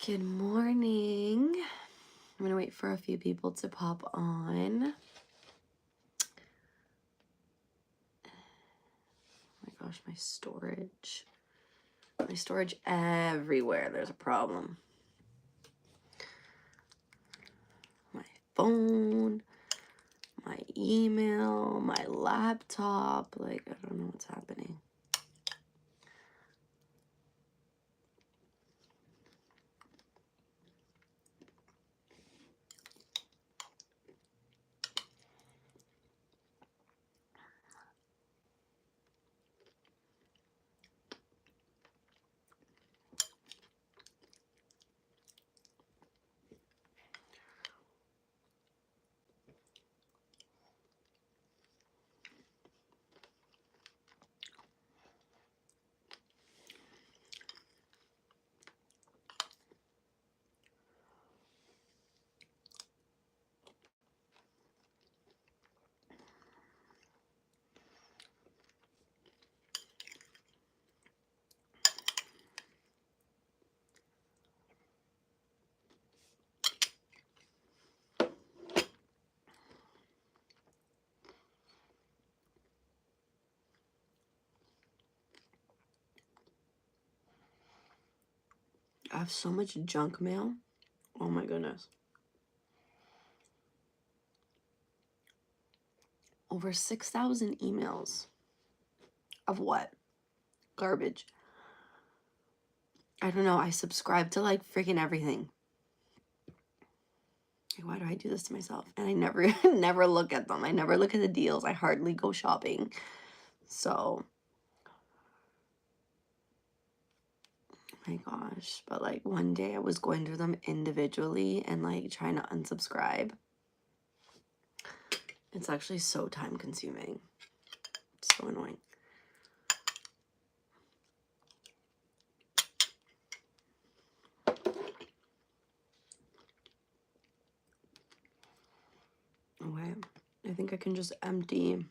Good morning. I'm going to wait for a few people to pop on. Oh my gosh, my storage. My storage everywhere. There's a problem. My phone, my email, my laptop. Like, I don't know what's happening. I have so much junk mail. Oh my goodness. Over 6,000 emails. Of what? Garbage. I don't know. I subscribe to like freaking everything. Like, why do I do this to myself? And I never look at them. I never look at the deals. I hardly go shopping. So, oh my gosh. But like one day I was going through them individually and like trying to unsubscribe. It's actually so time consuming. It's so annoying. Okay. I think I can just empty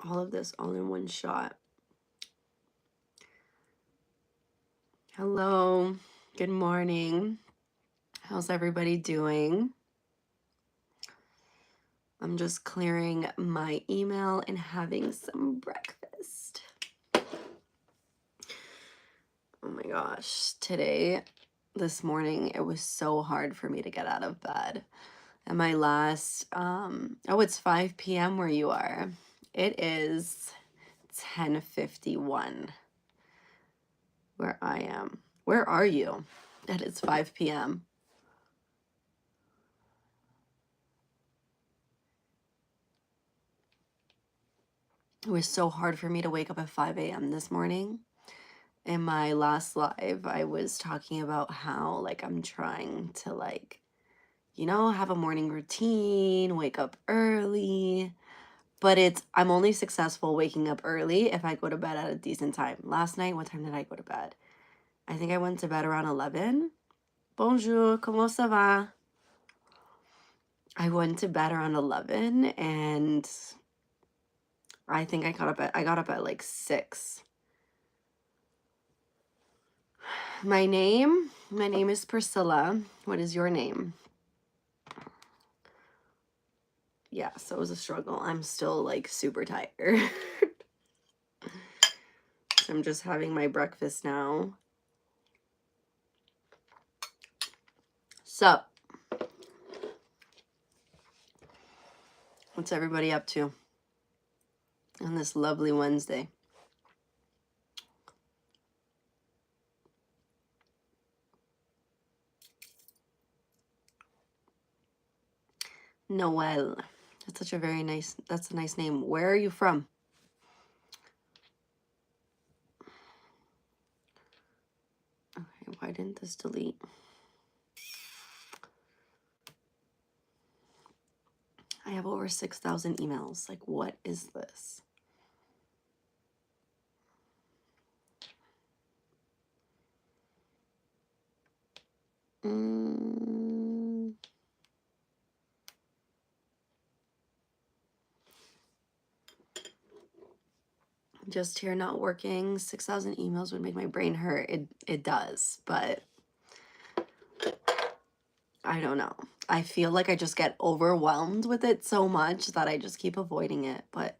all of this all in one shot. Hello. Good morning. How's everybody doing? I'm just clearing my email and having some breakfast. Oh my gosh. This morning, it was so hard for me to get out of bed. And my last, it's 5 p.m. where you are. It is 10:51 where I am. Where are you? And it's 5 p.m. It was so hard for me to wake up at 5 a.m. this morning. In my last live, I was talking about how like I'm trying to like, have a morning routine, wake up early. But I'm only successful waking up early if I go to bed at a decent time. Last night, what time did I go to bed? I think I went to bed around 11. Bonjour, comment ça va? I went to bed around 11 and I think I got up at like 6. My name is Priscilla. What is your name? Yeah, so it was a struggle. I'm still like super tired. So I'm just having my breakfast now. So, what's everybody up to on this lovely Wednesday? Noel. That's a nice name. Where are you from? Okay, why didn't this delete? I have over 6,000 emails. Like, what is this? Just here not working. 6,000 emails would make my brain hurt. It does, but I don't know. I feel like I just get overwhelmed with it so much that I just keep avoiding it. But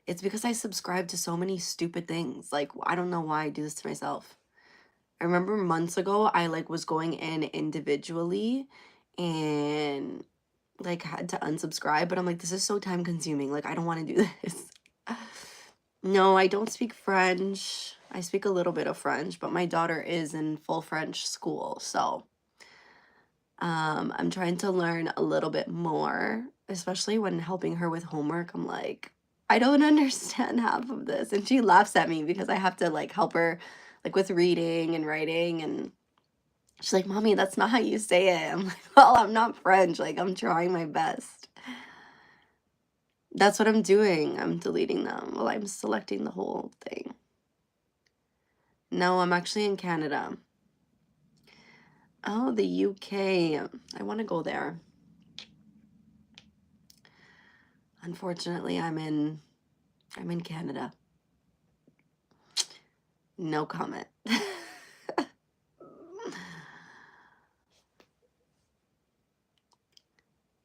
it's because I subscribe to so many stupid things. Like, I don't know why I do this to myself. I remember months ago, I like was going in individually and like had to unsubscribe, but I'm like, this is so time consuming. Like, I don't want to do this. No, I don't speak French. I speak a little bit of French, but my daughter is in full French school, so I'm trying to learn a little bit more, especially when helping her with homework. I'm like, I don't understand half of this. And she laughs at me because I have to like help her like with reading and writing, and she's like, "Mommy, that's not how you say it." I'm like, "Well, I'm not French. Like, I'm trying my best." That's what I'm doing. I'm deleting them. Well, I'm selecting the whole thing. No, I'm actually in Canada. Oh, the UK. I want to go there. Unfortunately, I'm in Canada. No comment.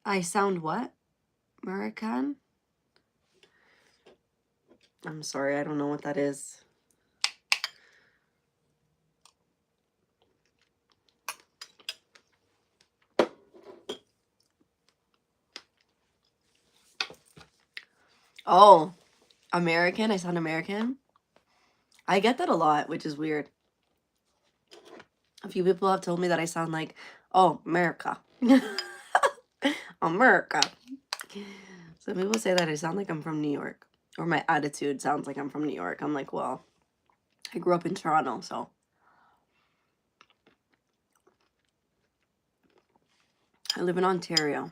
I sound what? American? I'm sorry, I don't know what that is. Oh, American? I sound American? I get that a lot, which is weird. A few people have told me that I sound like, oh, America. America. Some people say that I sound like I'm from New York. Or my attitude sounds like I'm from New York. I'm like, well, I grew up in Toronto, so. I live in Ontario.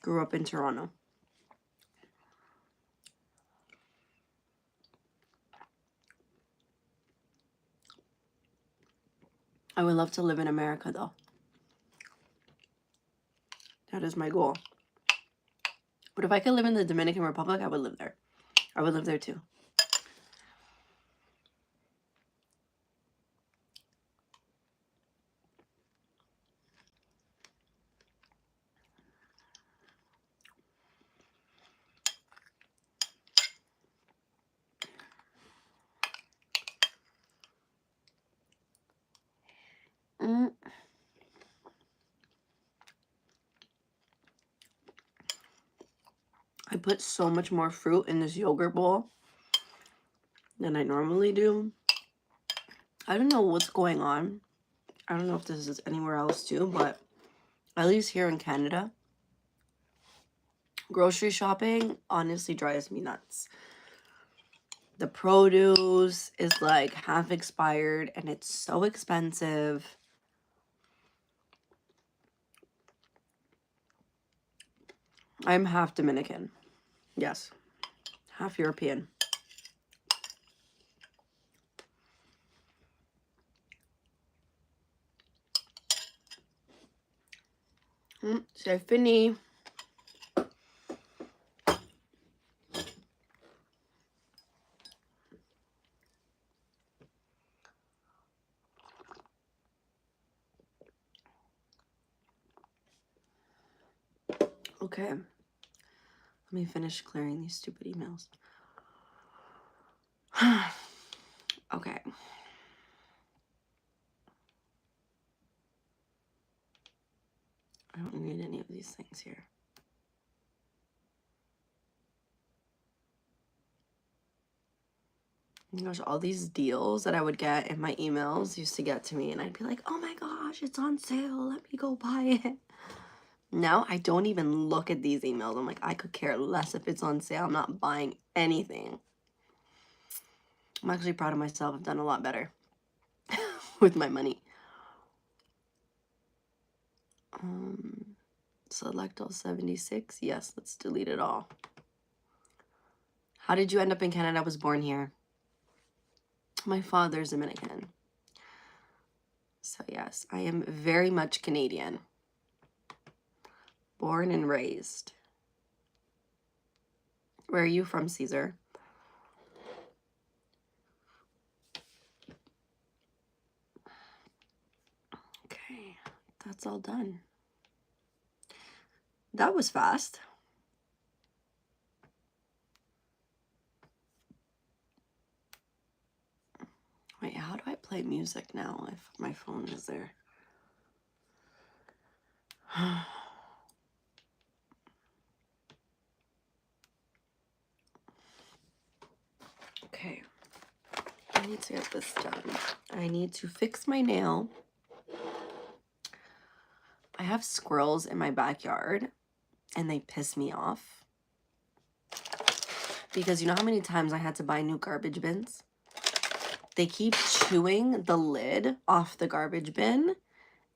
Grew up in Toronto. I would love to live in America, though. That is my goal. But if I could live in the Dominican Republic, I would live there. I would live there too. Mm. I put so much more fruit in this yogurt bowl than I normally do. I don't know what's going on. I don't know if this is anywhere else too, but at least here in Canada, grocery shopping honestly drives me nuts. The produce is like half expired and it's so expensive. I'm half Dominican. Yes. Half European. C'est fini. Okay. Let me finish clearing these stupid emails. Okay. I don't need any of these things here. Gosh, all these deals that I would get in my emails used to get to me, and I'd be like, oh my gosh, it's on sale. Let me go buy it. Now I don't even look at these emails. I'm like, I could care less if it's on sale. I'm not buying anything. I'm actually proud of myself. I've done a lot better with my money. Select all 76. Yes, let's delete it all. How did you end up in Canada? I was born here. My father's Dominican. So yes, I am very much Canadian. Born and raised. Where are you from, Caesar? Okay, that's all done. That was fast. Wait, how do I play music now if my phone is there? Okay, I need to get this done. I need to fix my nail. I have squirrels in my backyard and they piss me off. Because you know how many times I had to buy new garbage bins? They keep chewing the lid off the garbage bin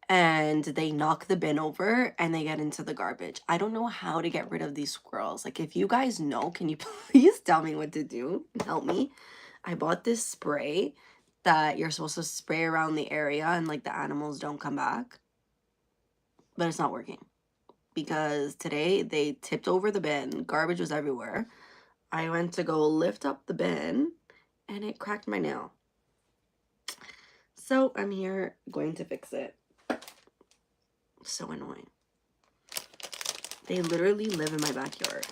and they knock the bin over and they get into the garbage. I don't know how to get rid of these squirrels. Like, if you guys know, can you please tell me what to do? Help me. I bought this spray that you're supposed to spray around the area and like the animals don't come back. But it's not working. Because today they tipped over the bin. Garbage was everywhere. I went to go lift up the bin and it cracked my nail. So I'm here going to fix it. So annoying. They literally live in my backyard.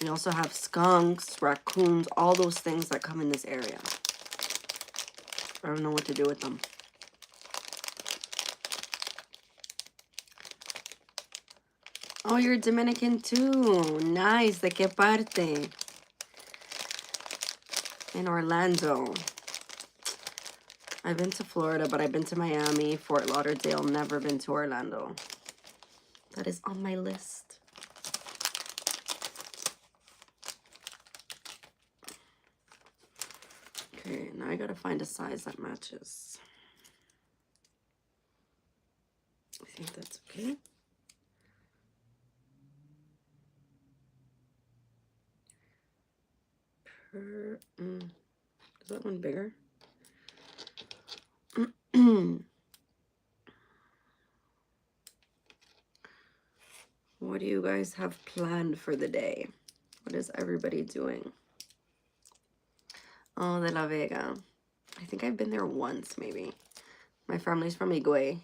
We also have skunks, raccoons, all those things that come in this area. I don't know what to do with them. Oh, you're Dominican too. Nice. ¿De qué parte? In Orlando. I've been to Florida, but I've been to Miami, Fort Lauderdale, never been to Orlando. That is on my list. Okay, now I gotta find a size that matches. I think that's okay. Is that one bigger? What do you guys have planned for the day? What is everybody doing? Oh, de La Vega. I think I've been there once, maybe. My family's from Higüey.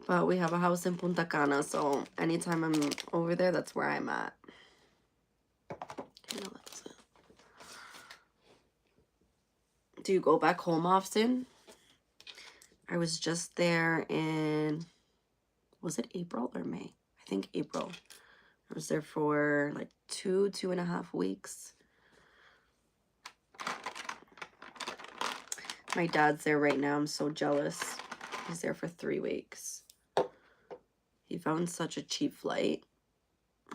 But we have a house in Punta Cana, so anytime I'm over there, that's where I'm at. Okay, that's it. Do you go back home often? I was just there in, was it April or May? I think April. I was there for like 2.5 weeks. My dad's there right now. I'm so jealous. He's there for 3 weeks. He found such a cheap flight.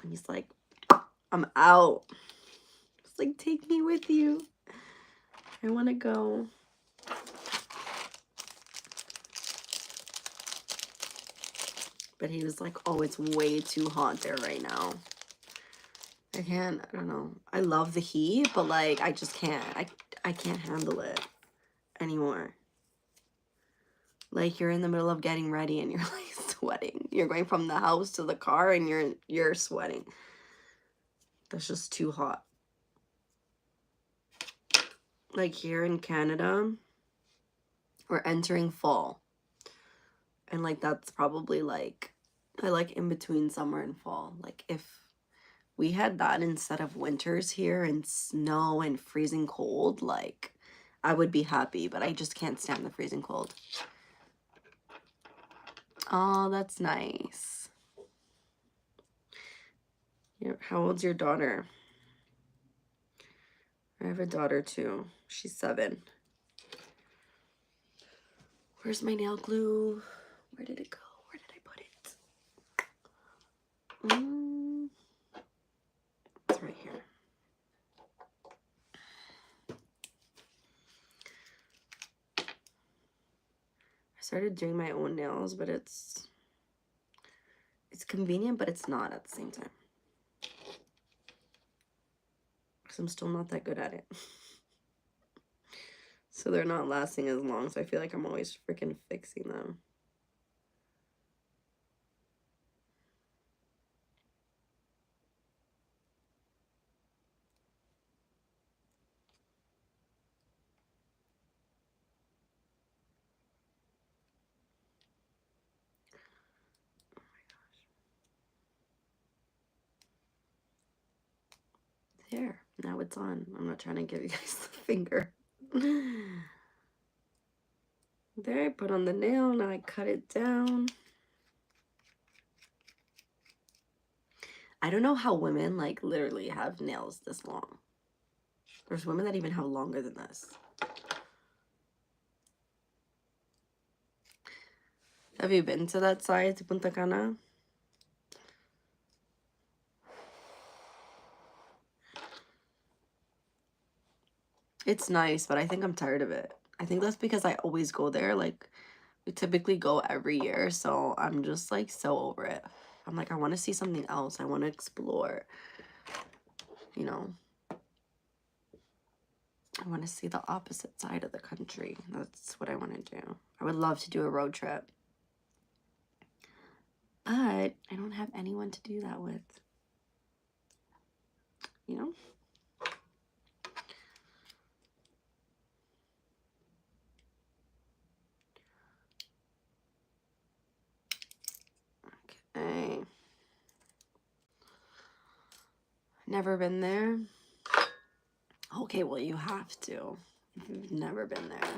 And he's like, I'm out. It's like, take me with you. I want to go. But he was like, oh, it's way too hot there right now. I don't know. I love the heat, but like, I just can't. I can't handle it anymore. Like, you're in the middle of getting ready and you're like sweating. You're going from the house to the car and you're sweating. That's just too hot. Like, here in Canada, we're entering fall. And like, that's probably like, I like in between summer and fall. Like, if we had that instead of winters here and snow and freezing cold, like, I would be happy, but I just can't stand the freezing cold. Oh, that's nice. How old's your daughter? I have a daughter too. She's 7. Where's my nail glue? Where did it go? Where did I put it? It's right here. I started doing my own nails, but it's convenient, but it's not at the same time. Because I'm still not that good at it. So they're not lasting as long, so I feel like I'm always freaking fixing them. There, now it's on. I'm not trying to give you guys the finger. There, I put on the nail, now I cut it down. I don't know how women like literally have nails this long. There's women that even have longer than this. Have you been to that side, to Punta Cana? It's nice, but I think I'm tired of it. I think that's because I always go there. Like, we typically go every year, so I'm just like so over it. I'm like, I want to see something else. I want to explore, you know. I want to see the opposite side of the country. That's what I want to do. I would love to do a road trip. But I don't have anyone to do that with. You know? Okay. Never been there. Okay, well, you have to if you've never been there.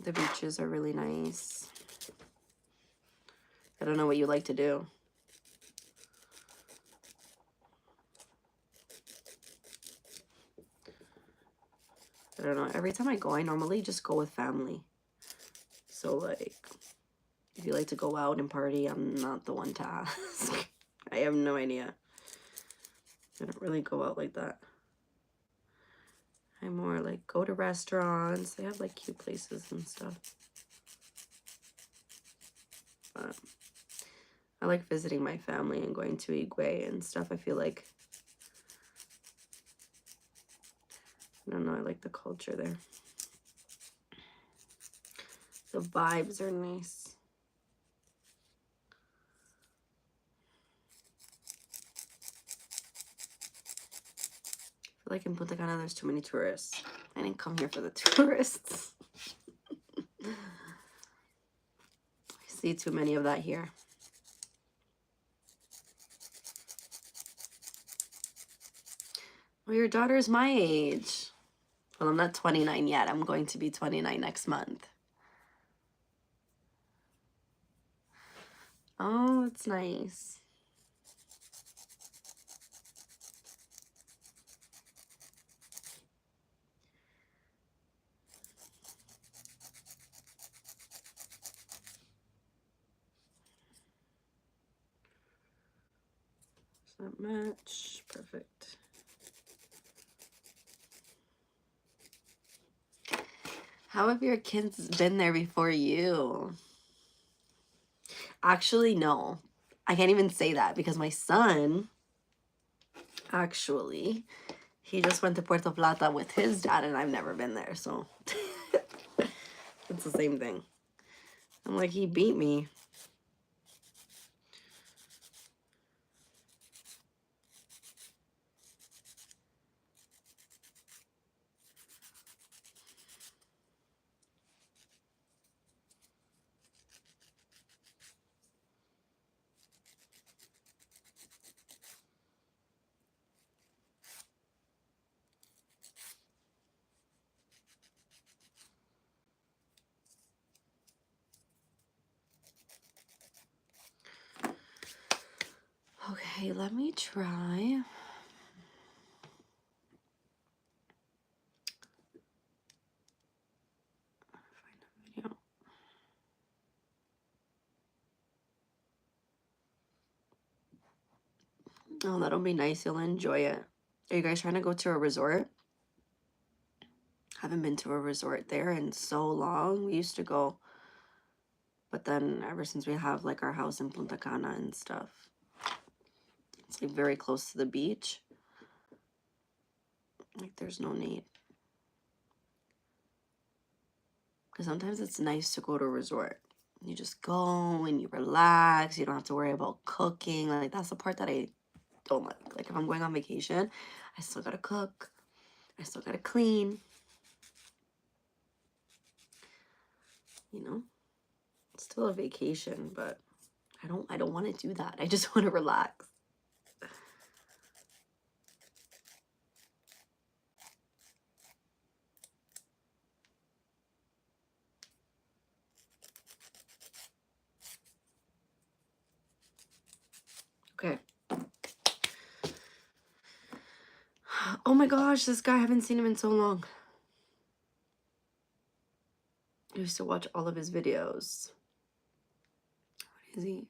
The beaches are really nice. I don't know what you like to do. I don't know. Every time I go, I normally just go with family. So, like, if you like to go out and party, I'm not the one to ask. I have no idea. I don't really go out like that. I more like go to restaurants. They have like cute places and stuff. But I like visiting my family and going to Higüey and stuff. I feel like, I don't know, I like the culture there. The vibes are nice. I feel like in Punta Cana there's too many tourists. I didn't come here for the tourists. I see too many of that here. Well, your daughter's my age. Well, I'm not 29 yet. I'm going to be 29 next month. Oh, it's nice. Does that match? Perfect. How have your kids been there before you? Actually, no. I can't even say that because my son, actually, he just went to Puerto Plata with his dad and I've never been there, so it's the same thing. I'm like, he beat me. Okay, let me try. Find a video. Oh, that'll be nice. You'll enjoy it. Are you guys trying to go to a resort? Haven't been to a resort there in so long. We used to go, but then ever since we have like our house in Punta Cana and stuff, it's like very close to the beach. Like there's no need. Because sometimes it's nice to go to a resort. You just go and you relax. You don't have to worry about cooking. Like that's the part that I don't like. Like if I'm going on vacation, I still gotta cook. I still gotta clean. You know? It's still a vacation, but I don't want to do that. I just want to relax. Okay. Oh my gosh, this guy, I haven't seen him in so long. I used to watch all of his videos. What is he?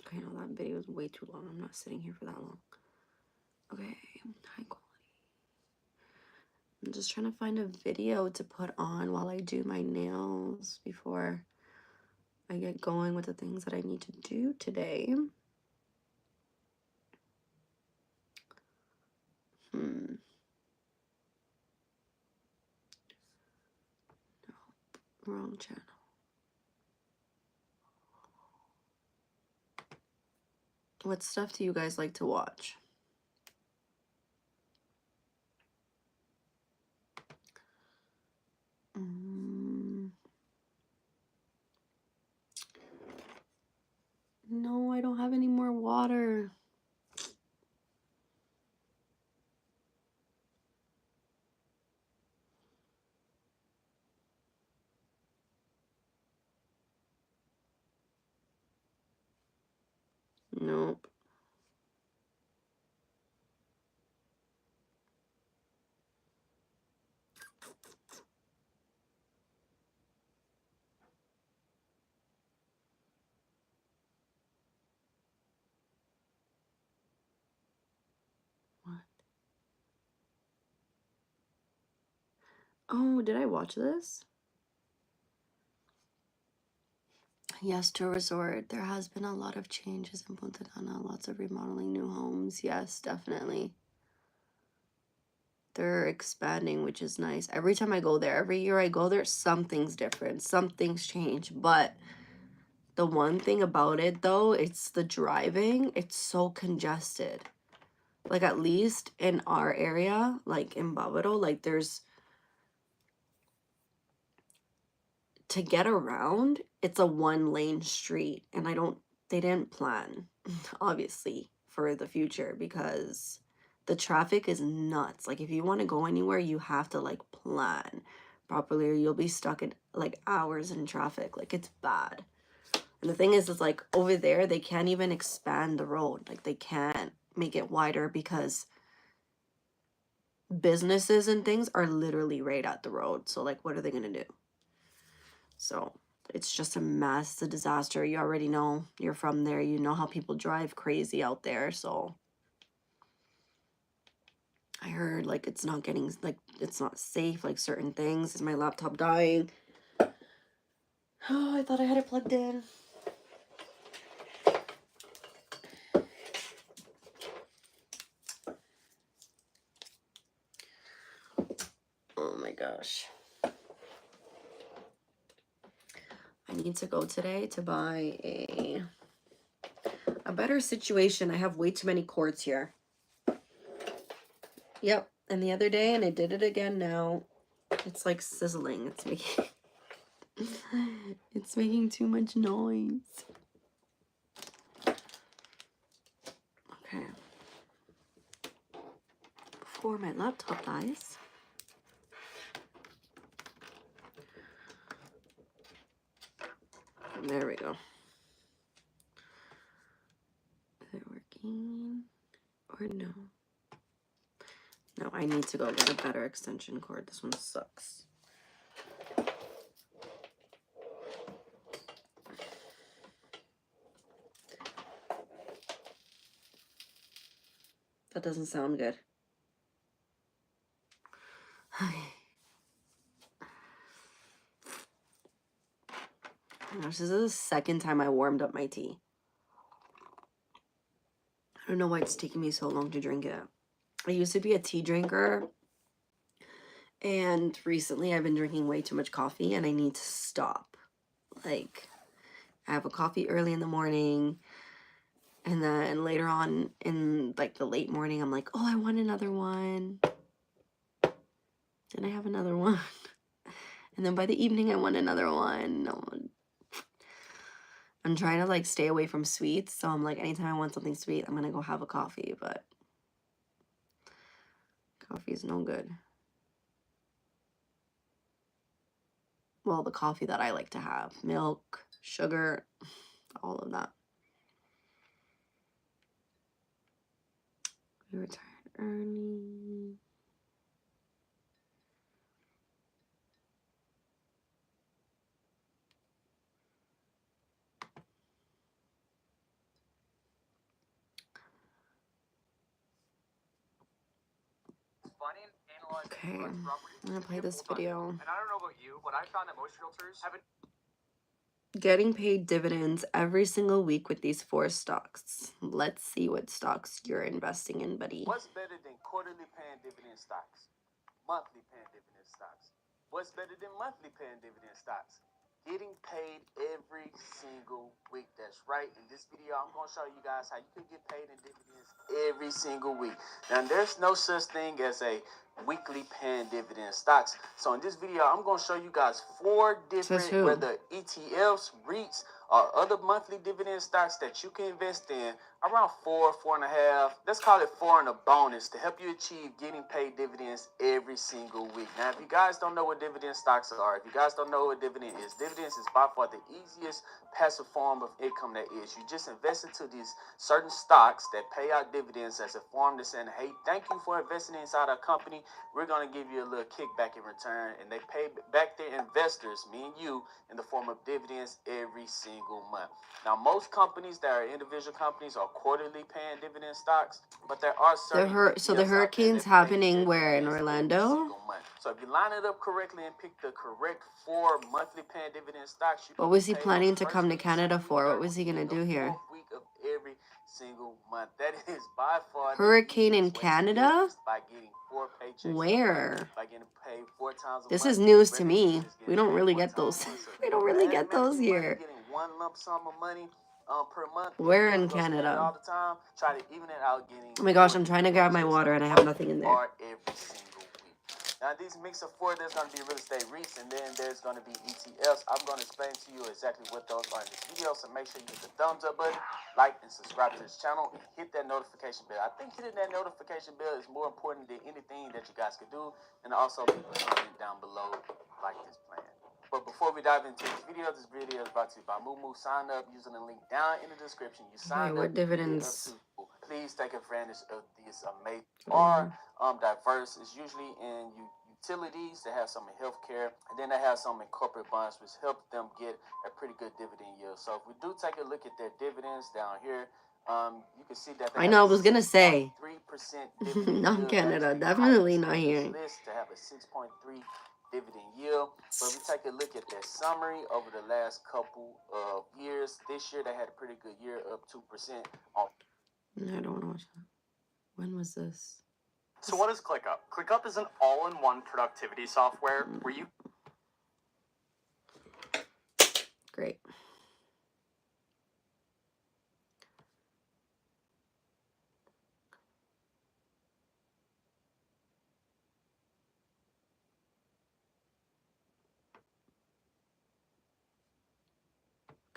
Okay, no, that video is way too long. I'm not sitting here for that long. Okay, high quality. I'm just trying to find a video to put on while I do my nails before I get going with the things that I need to do today. No, wrong channel. What stuff do you guys like to watch? No, I don't have any more water. Nope. What? Oh, did I watch this? Yes, to a resort. There has been a lot of changes in Punta Cana, lots of remodeling, new homes. Yes, definitely. They're expanding, which is nice. Every time I go there, every year I go there, something's different. Something's changed. But the one thing about it, though, it's the driving. It's so congested. Like, at least in our area, like in Bávaro, like there's... to get around, it's a one-lane street. And they didn't plan, obviously, for the future because the traffic is nuts. Like, if you want to go anywhere, you have to, like, plan properly or you'll be stuck in, like, hours in traffic. Like, it's bad. And the thing is, it's like, over there, they can't even expand the road. Like, they can't make it wider because businesses and things are literally right at the road. So, like, what are they going to do? So it's just a mess, a disaster. You already know, you're from there. You know how people drive crazy out there. So I heard, like, it's not getting, like, it's not safe, like, certain things. Is my laptop dying? Oh, I thought I had it plugged in. Oh my gosh. I need to go today to buy a better situation. I have way too many cords here. Yep. And the other day, and I did it again now, it's like sizzling. It's making it's making too much noise. Okay. Before my laptop dies. There we go. Is it working? Or no? No, I need to go get a better extension cord. This one sucks. That doesn't sound good. Gosh, this is the second time I warmed up my tea. I don't know why it's taking me so long to drink it. I used to be a tea drinker, and recently I've been drinking way too much coffee, and I need to stop. Like, I have a coffee early in the morning, and then later on in, like, the late morning, I'm like, oh, I want another one. Then I have another one. And then by the evening, I want another one. No. I'm trying to like stay away from sweets. So I'm like, anytime I want something sweet, I'm gonna go have a coffee, but coffee is no good. Well, the coffee that I like to have. Milk, sugar, all of that. We retired early. Okay, I'm gonna play this video. And I don't know about you, but I found that most realtors haven't. Getting paid dividends every single week with these 4 stocks. Let's see what stocks you're investing in, buddy. What's better than quarterly paying dividend stocks? Monthly paying dividend stocks. What's better than monthly paying dividend stocks? Getting paid every single week. That's right. In this video, I'm going to show you guys how you can get paid in dividends every single week. Now, there's no such thing as a weekly paying dividend stocks. So in this video, I'm going to show you guys 4 different, whether ETFs, REITs, or other monthly dividend stocks that you can invest in around 4.5. Let's call it 4 and a bonus to help you achieve getting paid dividends every single week. Now, if you guys don't know what dividend stocks are, if you guys don't know what dividends is by far the easiest passive form of income that is. You just invest into these certain stocks that pay out dividends as a form to saying, hey, thank you for investing inside our company. We're going to give you a little kickback in return. And they pay back their investors, me and you, in the form of dividends every single month. Now, most companies that are individual companies are quarterly paying dividend stocks, but there are certain so the hurricane's happening where, in Orlando? So if you line it up correctly and pick the correct 4 monthly paying dividend stocks, what was he planning to come to Canada for? What was he gonna do here? Week of every single month. That is by far hurricane in Canada? By getting 4 paychecks. Where? By getting paid 4 times a this month. is news to me. We don't really get those. We don't really get those here. Getting 1 lump sum of money per month. Where in Canada? All the time. Try to even it out getting. Oh my gosh, I'm trying to grab my water and I have nothing in there. Every single week. Now, these mix of 4, there's going to be real estate REITs, and then there's going to be ETFs. I'm going to explain to you exactly what those are in this video, so make sure you hit the thumbs up button, like, and subscribe to this channel, and hit that notification bell. I think hitting that notification bell is more important than anything that you guys could do, and also leave a comment down below like this plan. But before we dive into this video is brought to you by Moo. Sign up using the link down in the description. You sign what up. Dividends? Please take advantage of these amazing diverse. It's usually in utilities. They have some in healthcare, and then they have some in corporate bonds, which help them get a pretty good dividend yield. So if we do take a look at their dividends down here, you can see that I know. I was gonna say 3% not Canada, definitely not here. To have a 6.3 dividend yield. But we take a look at their summary over the last couple of years. This year they had a pretty good year, up 2%. I don't want to watch that. When was this? So what is ClickUp? ClickUp is an all-in-one productivity software where you... Great.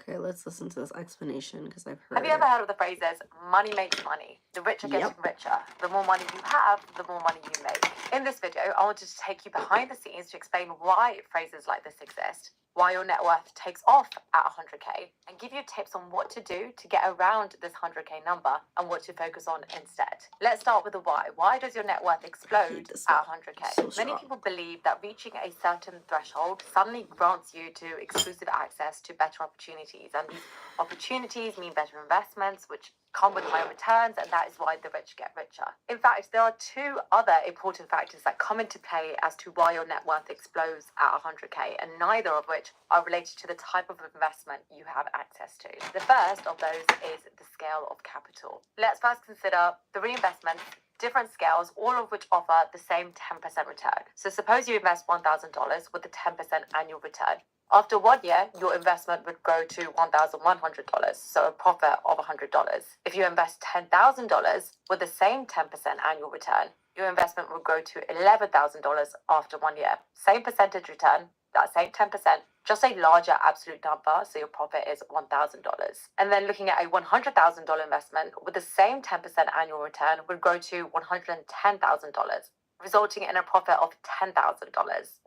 Okay, let's listen to this explanation because I've heard. Have you ever heard of the phrases, money makes money? The rich are getting richer. The more money you have, the more money you make. In this video, I wanted to take you behind the scenes to explain why phrases like this exist, why your net worth takes off at 100K, and give you tips on what to do to get around this 100K number and what to focus on instead. Let's start with the why. Why does your net worth explode at 100K? Many people believe that reaching a certain threshold suddenly grants you to exclusive access to better opportunities, and these opportunities mean better investments, which come with higher returns, and that is why the rich get richer. In fact, there are 2 other important factors that come into play as to why your net worth explodes at 100K, and neither of which are related to the type of investment you have access to. The first of those is the scale of capital. Let's first consider 3 investments, different scales, all of which offer the same 10% return. So suppose you invest $1,000 with a 10% annual return. After 1 year, your investment would grow to $1,100, so a profit of $100. If you invest $10,000 with the same 10% annual return, your investment will grow to $11,000 after 1 year. Same percentage return, that same 10%, just a larger absolute number, so your profit is $1,000. And then looking at a $100,000 investment with the same 10% annual return would grow to $110,000, resulting in a profit of $10,000.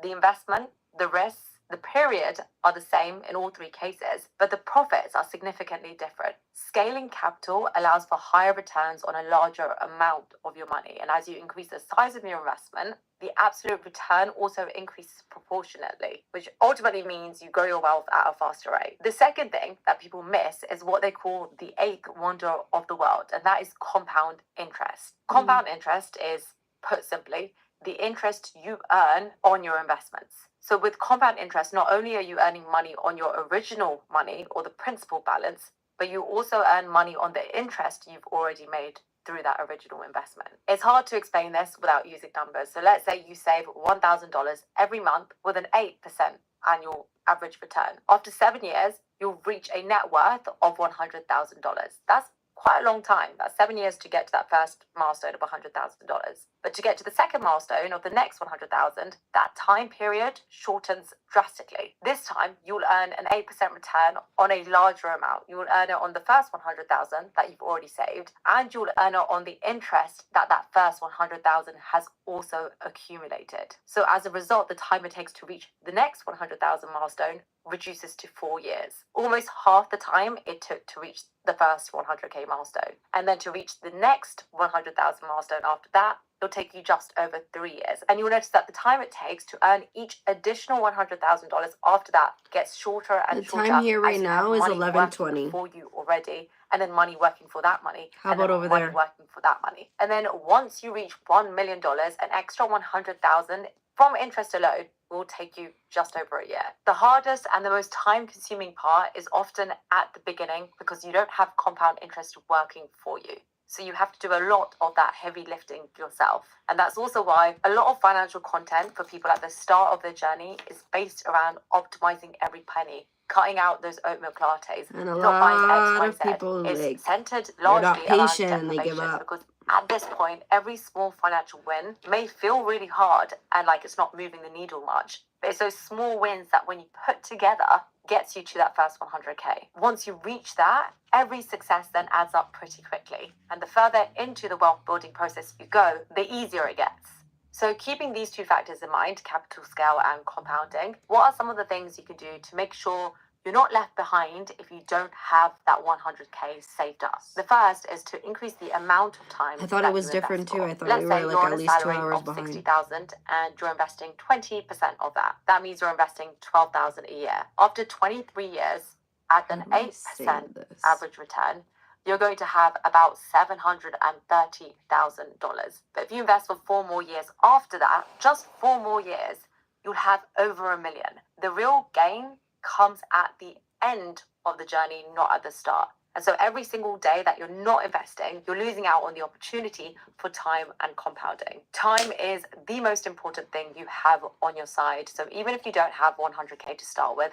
The investment, the risks, the period are the same in all three cases, but the profits are significantly different. Scaling capital allows for higher returns on a larger amount of your money. And as you increase the size of your investment, the absolute return also increases proportionately, which ultimately means you grow your wealth at a faster rate. The second thing that people miss is what they call the eighth wonder of the world, and that is compound interest. Compound interest is, put simply, the interest you earn on your investments. So with compound interest, not only are you earning money on your original money or the principal balance, but you also earn money on the interest you've already made through that original investment. It's hard to explain this without using numbers. So let's say you save $1,000 every month with an 8% annual average return. After 7 years, you'll reach a net worth of $100,000. That's quite a long time. That's 7 years to get to that first milestone of $100,000. But to get to the second milestone of the next 100,000, that time period shortens drastically. This time, you'll earn an 8% return on a larger amount. You will earn it on the first 100,000 that you've already saved, and you'll earn it on the interest that that first 100,000 has also accumulated. So as a result, the time it takes to reach the next 100,000 milestone reduces to 4 years. Almost half the time it took to reach the first 100K milestone. And then to reach the next 100,000 milestone after that, it'll take you just over 3 years. And you'll notice that the time it takes to earn each additional $100,000 after that gets shorter and shorter. The time here right now is 11:20 for you already, and then money working for that money. How about over there? Working for that money. And then once you reach $1 million, an extra 100,000 from interest alone will take you just over a year. The hardest and the most time-consuming part is often at the beginning because you don't have compound interest working for you. So you have to do a lot of that heavy lifting yourself. And that's also why a lot of financial content for people at the start of their journey is based around optimizing every penny, cutting out those oat milk lattes, And a not buying lot X, of Y, Z. people It's centered they're not largely around patient and they give deprivation up. because at this point, every small financial win may feel really hard and like it's not moving the needle much. But it's those small wins that when you put together gets you to that first 100K. Once you reach that, every success then adds up pretty quickly. And the further into the wealth building process you go, the easier it gets. So keeping these two factors in mind, capital scale and compounding, what are some of the things you can do to make sure you're not left behind if you don't have that 100K saved up? The first is to increase the amount of time. I thought it was different too. I thought Let's we say were you're like on at a least 2 salary hours of behind. 60,000 and you're investing 20% of that. That means you're investing 12,000 a year. After 23 years, at an 8% average return, you're going to have about $730,000. But if you invest for 4 more years after that, just 4 more years, you'll have over $1 million. The real gain comes at the end of the journey, not at the start. And so every single day that you're not investing, you're losing out on the opportunity for time and compounding. Time is the most important thing you have on your side. So even if you don't have 100K to start with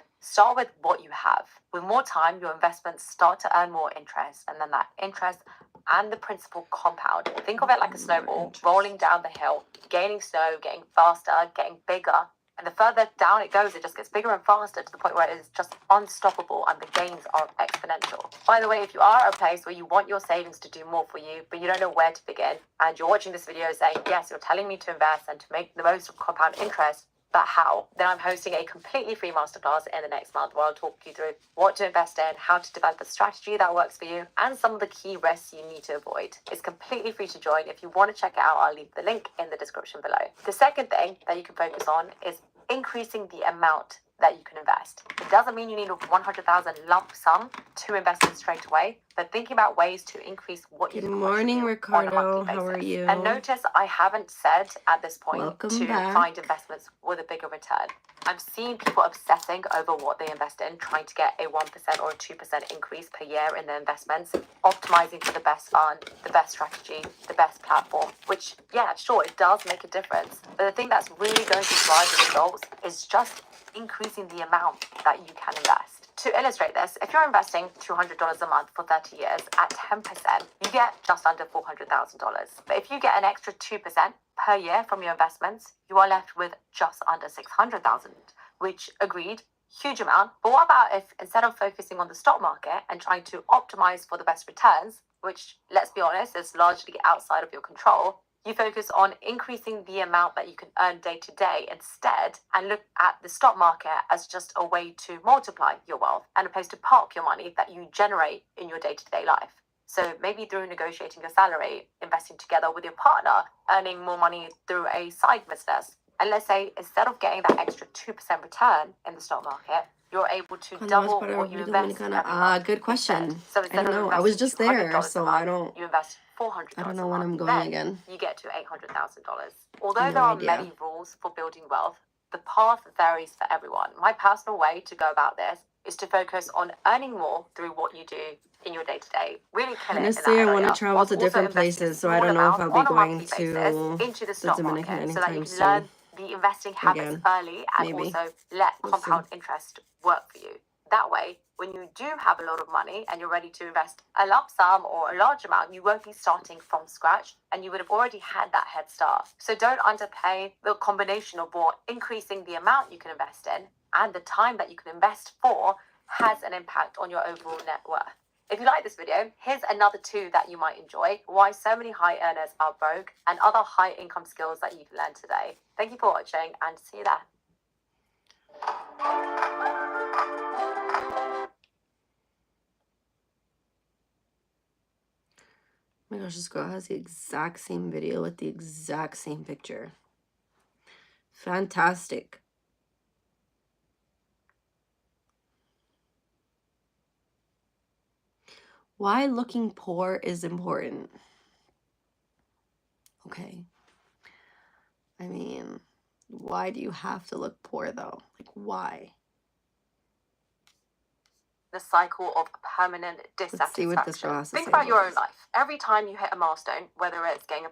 what you have. With more time, your investments start to earn more interest, and then that interest and the principal compound. Think of it like a snowball rolling down the hill, gaining snow, getting faster, getting bigger. And the further down it goes, it just gets bigger and faster to the point where it is just unstoppable and the gains are exponential. By the way, if you are at a place where you want your savings to do more for you, but you don't know where to begin, and you're watching this video saying, yes, you're telling me to invest and to make the most of compound interest, but how? Then I'm hosting a completely free masterclass in the next month where I'll talk you through what to invest in, how to develop a strategy that works for you, and some of the key risks you need to avoid. It's completely free to join. If you want to check it out, I'll leave the link in the description below. The second thing that you can focus on is increasing the amount that you can invest. It doesn't mean you need a 100,000 lump sum to invest in straight away, but thinking about ways to increase what you Good can morning, contribute on a Ricardo. monthly How are basis. you? And notice I haven't said at this point Welcome to back. find investments with a bigger return. I'm seeing people obsessing over what they invest in, trying to get a 1% or a 2% increase per year in their investments, optimizing for the best fund, the best strategy, the best platform, which, yeah, sure, it does make a difference. But the thing that's really going to drive the results is just increasing the amount that you can invest. To illustrate this, if you're investing $200 a month for 30 years at 10%, you get just under $400,000. But if you get an extra 2% per year from your investments, you are left with just under $600,000, which, agreed, huge amount. But what about if instead of focusing on the stock market and trying to optimize for the best returns, which, let's be honest, is largely outside of your control, you focus on increasing the amount that you can earn day to day instead, and look at the stock market as just a way to multiply your wealth and a place to park your money that you generate in your day to day life. So maybe through negotiating your salary, investing together with your partner, earning more money through a side business. And let's say instead of getting that extra 2% return in the stock market, you're able to double what you invest every month. Good question. So I instead don't of know. I was investing just there, $200 so a month, I don't. you invest $400 I don't know a when month. I'm going Then again. you get to $800,000. Although No there are idea. many rules for building wealth, the path varies for everyone. My personal way to go about this is to focus on earning more through what you do in your day to day. Really kill it in that Honestly, I want area, to travel whilst to also different investing a places, so I small don't know if amount I'll be on a going monthly to basis into the stock Dominican market so that you anytime can soon. learn the investing habits Again, early and maybe. also let We'll compound interest work for you. That way, when you do have a lot of money and you're ready to invest a lump sum or a large amount, you won't be starting from scratch and you would have already had that head start. So don't underpay the combination of what increasing the amount you can invest in and the time that you can invest for has an impact on your overall net worth. If you like this video, here's another 2 that you might enjoy: why so many high earners are broke, and other high income skills that you can learn today. Thank you for watching and see you there. Oh my gosh, this girl has the exact same video with the exact same picture. Fantastic. Why looking poor is important. Okay. I mean, why do you have to look poor though? Like, why? The cycle of permanent Let's see what this girl dissatisfaction. has to Think say about your about own life. Every time you hit a milestone, whether it's getting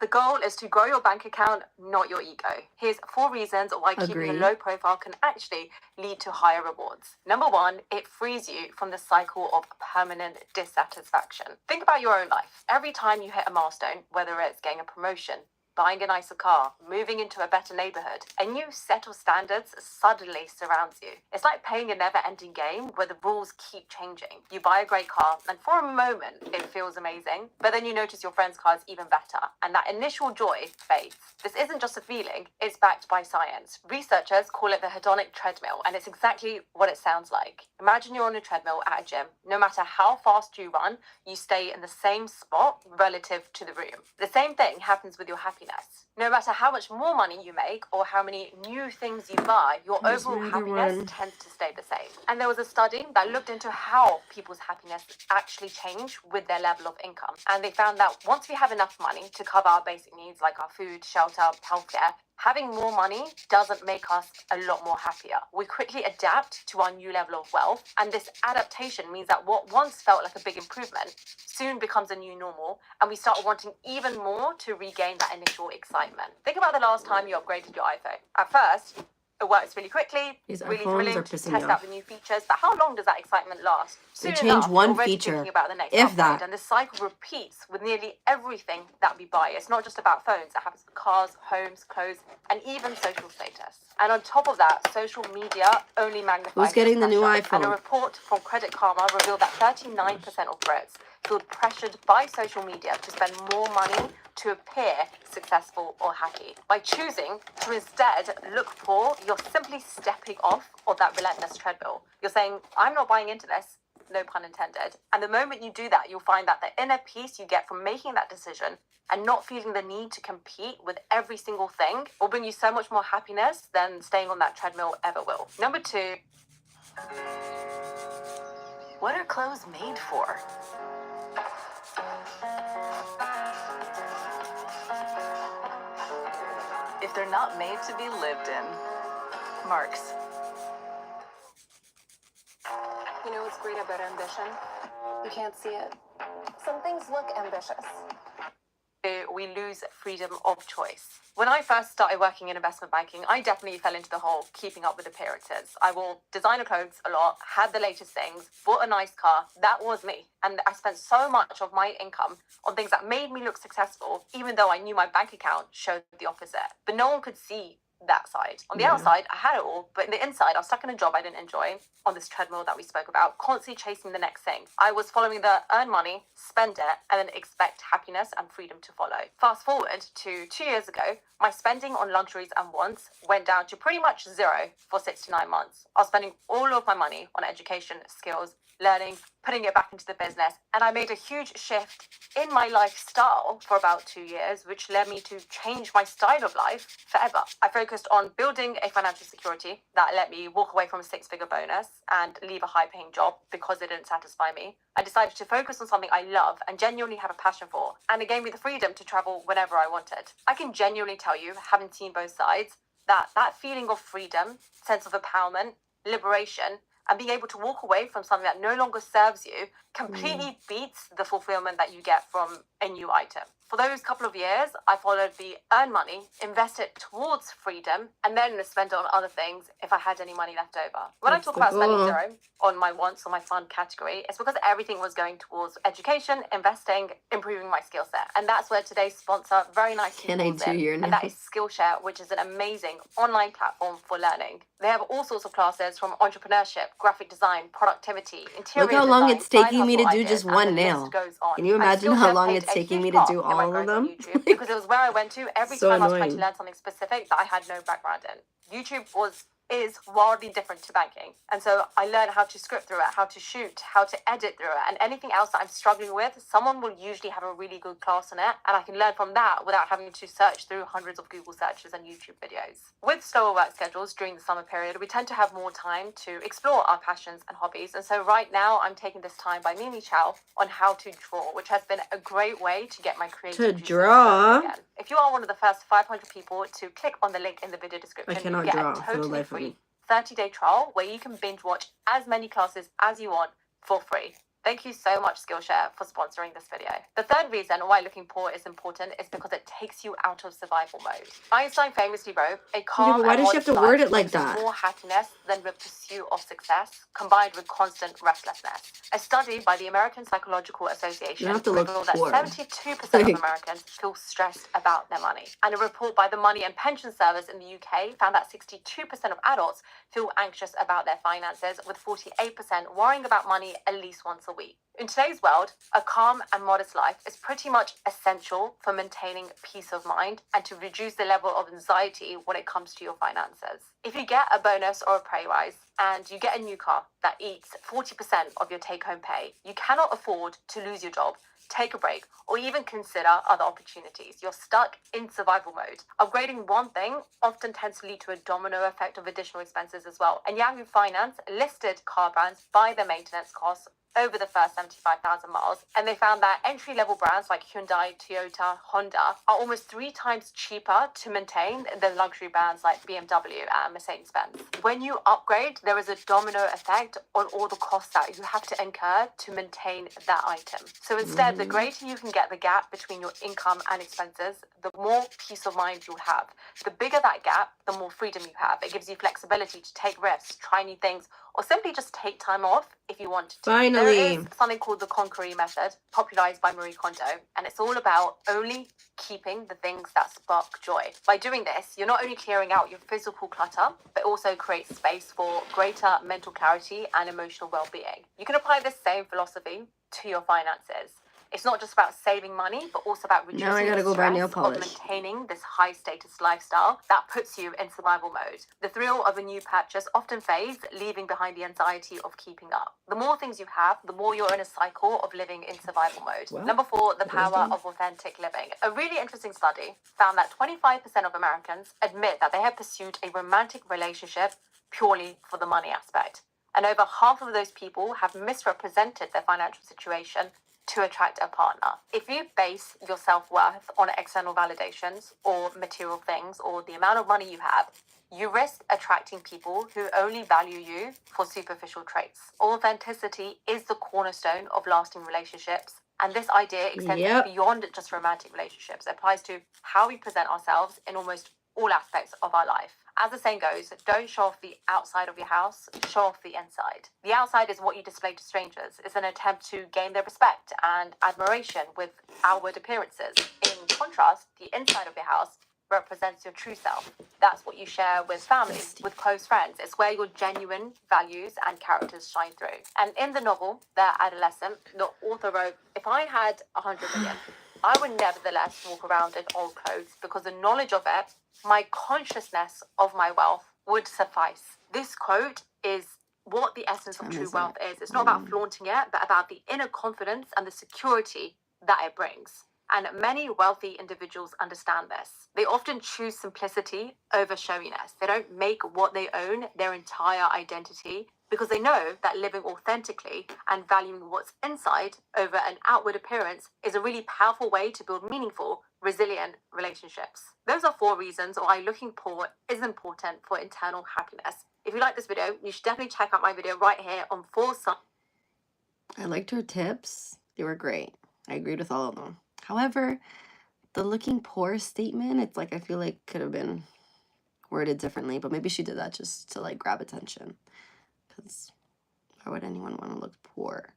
the goal is to grow your bank account, not your ego. Here's 4 reasons why keeping a low profile can actually lead to higher rewards. Number 1, it frees you from the cycle of permanent dissatisfaction. Think about your own life. Every time you hit a milestone, whether it's getting a promotion, buying a nicer car, moving into a better neighborhood, a new set of standards suddenly surrounds you. It's like playing a never-ending game where the rules keep changing. You buy a great car, and for a moment, it feels amazing, but then you notice your friend's car is even better, and that initial joy fades. This isn't just a feeling, it's backed by science. Researchers call it the hedonic treadmill, and it's exactly what it sounds like. Imagine you're on a treadmill at a gym. No matter how fast you run, you stay in the same spot relative to the room. The same thing happens with your happiness. No matter how much more money you make or how many new things you buy, your overall happiness tends to stay the same. And there was a study that looked into how people's happiness actually change with their level of income. And they found that once we have enough money to cover our basic needs like our food, shelter, healthcare, having more money doesn't make us a lot more happier. We quickly adapt to our new level of wealth, and this adaptation means that what once felt like a big improvement soon becomes a new normal, and we start wanting even more to regain that initial excitement. Think about the last time you upgraded your iPhone. At first, it works really quickly, really thrilling to test out the new features, but how long does that excitement last? Soon enough, you're already thinking about the next upgrade, and the cycle repeats with nearly everything that we buy. It's not just about phones, it happens with cars, homes, clothes, and even social status. And on top of that, social media only magnifies who's getting the new iPhone. And a report from Credit Karma revealed that 39% of Brits feel pressured by social media to spend more money to appear successful or happy. By choosing to instead look poor, you're simply stepping off of that relentless treadmill. You're saying, I'm not buying into this, no pun intended. And the moment you do that, you'll find that the inner peace you get from making that decision and not feeling the need to compete with every single thing will bring you so much more happiness than staying on that treadmill ever will. Number 2, what are clothes made for? If they're not made to be lived in, Marks. You know what's great about ambition? You can't see it. Some things look ambitious. We lose freedom of choice. When I first started working in investment banking, I definitely fell into the whole keeping up with appearances. I wore designer clothes a lot, had the latest things, bought a nice car. That was me. And I spent so much of my income on things that made me look successful, even though I knew my bank account showed the opposite. But no one could see that side. On the outside, I had it all, but in the inside, I was stuck in a job I didn't enjoy, on this treadmill that we spoke about, constantly chasing the next thing. I was following the earn money, spend it, and then expect happiness and freedom to follow. Fast forward to 2 years ago, my spending on luxuries and wants went down to pretty much zero for 6 to 9 months. I was spending all of my money on education, skills, learning, putting it back into the business, and I made a huge shift in my lifestyle for about 2 years, which led me to change my style of life forever. I focused on building a financial security that let me walk away from a 6-figure bonus and leave a high-paying job because it didn't satisfy me. I decided to focus on something I love and genuinely have a passion for, and it gave me the freedom to travel whenever I wanted. I can genuinely tell you, having seen both sides, that feeling of freedom, sense of empowerment, liberation, and being able to walk away from something that no longer serves you completely beats the fulfillment that you get from a new item. For those couple of years, I followed the earn money, invest it towards freedom, and then spend it on other things if I had any money left over. When I talk about spending zero on my wants or my fun category, it's because everything was going towards education, investing, improving my skill set. And that's where today's sponsor very nicely falls in. And that is Skillshare, which is an amazing online platform for learning. They have all sorts of classes from entrepreneurship, graphic design, productivity, interior Look how long design, it's taking side me to hustle do ideas, just and one the nail. list goes on. Can you And imagine how Skillshare long played it's a taking huge me to part do in my all of growth on them? YouTube because it was where I went to every So time I was trying to annoying. learn something specific that I had no background in. YouTube is wildly different to banking. And so I learned how to script through it, how to shoot, how to edit through it, and anything else that I'm struggling with, someone will usually have a really good class on it, and I can learn from that without having to search through hundreds of Google searches and YouTube videos. With slower work schedules during the summer period, we tend to have more time to explore our passions and hobbies. And so right now I'm taking this time by Mimi Chow on how to draw, which has been a great way to get my creative juices flowing again. If you are one of the first 500 people to click on the link in the video description, you get a totally free 30-day trial where you can binge watch as many classes as you want for free. Thank you so much, Skillshare, for sponsoring this video. The third reason why looking poor is important is because it takes you out of survival mode. Einstein famously wrote, "A calm but why and does she have modest to word life it like brings that? more happiness than the pursuit of success, combined with constant restlessness." A study by the American Psychological Association revealed that 72% of Americans feel stressed about their money. And a report by the Money and Pension Service in the UK found that 62% of adults feel anxious about their finances, with 48% worrying about money at least once a week. In today's world, a calm and modest life is pretty much essential for maintaining peace of mind and to reduce the level of anxiety when it comes to your finances. If you get a bonus or a pay rise and you get a new car that eats 40% of your take-home pay, you cannot afford to lose your job, take a break, or even consider other opportunities. You're stuck in survival mode. Upgrading one thing often tends to lead to a domino effect of additional expenses as well. And Yahoo Finance listed car brands by their maintenance costs over the first 75,000 miles, and they found that entry-level brands like Hyundai, Toyota, Honda are almost 3 times cheaper to maintain than luxury brands like BMW and Mercedes-Benz. When you upgrade, there is a domino effect on all the costs that you have to incur to maintain that item. So instead, the greater you can get the gap between your income and expenses, the more peace of mind you'll have. The bigger that gap, the more freedom you have. It gives you flexibility to take risks, try new things, or simply just take time off if you want to. There is something called the Conqueree method, popularized by Marie Kondo, and it's all about only keeping the things that spark joy. By doing this, you're not only clearing out your physical clutter, but also create space for greater mental clarity and emotional well-being. You can apply this same philosophy to your finances. It's not just about saving money, but also about reducing the stress of maintaining this high-status lifestyle that puts you in survival mode. The thrill of a new purchase often fades, leaving behind the anxiety of keeping up. The more things you have, the more you're in a cycle of living in survival mode. Number 4, the power of authentic living. A really interesting study found that 25% of Americans admit that they have pursued a romantic relationship purely for the money aspect. And over half of those people have misrepresented their financial situation to attract a partner. If you base your self-worth on external validations or material things or the amount of money you have, you risk attracting people who only value you for superficial traits. Authenticity is the cornerstone of lasting relationships, and this idea extends beyond just romantic relationships. It applies to how we present ourselves in almost all aspects of our life. As the saying goes, don't show off the outside of your house, show off the inside. The outside is what you display to strangers. It's an attempt to gain their respect and admiration with outward appearances. In contrast, the inside of your house represents your true self. That's what you share with family, with close friends. It's where your genuine values and characters shine through. And in the novel, The Adolescent, the author wrote, if I had 100 million, I would nevertheless walk around in old clothes because the knowledge of it, my consciousness of my wealth would suffice. This quote is what the essence of true wealth is. It's not about flaunting it, but about the inner confidence and the security that it brings. And many wealthy individuals understand this. They often choose simplicity over showiness. They don't make what they own their entire identity because they know that living authentically and valuing what's inside over an outward appearance is a really powerful way to build meaningful, resilient relationships. Those are 4 reasons why looking poor is important for internal happiness. If you like this video, you should definitely check out my video right here on 4 signs. I liked her tips. They were great. I agreed with all of them. However, the looking poor statement, it's like I feel like could have been worded differently, but maybe she did that just to like grab attention. Because why would anyone want to look poor?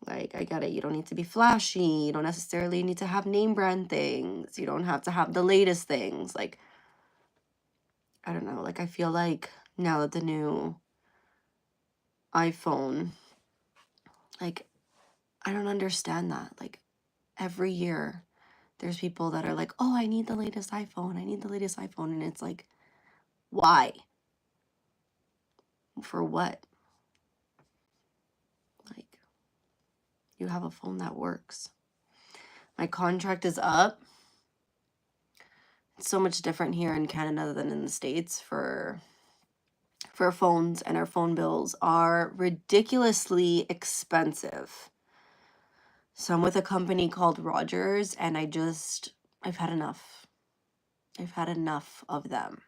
Like, I get it. You don't need to be flashy. You don't necessarily need to have name brand things. You don't have to have the latest things. Like, I don't know. Like, I feel like now that the new iPhone, like, I don't understand that. Like, every year there's people that are like, oh, I need the latest iPhone. I need the latest iPhone. And it's like, why? For what? Like, you have a phone that works. My contract is up. It's so much different here in Canada than in the States for phones, and our phone bills are ridiculously expensive. So I'm with a company called Rogers, and I've had enough. I've had enough of them.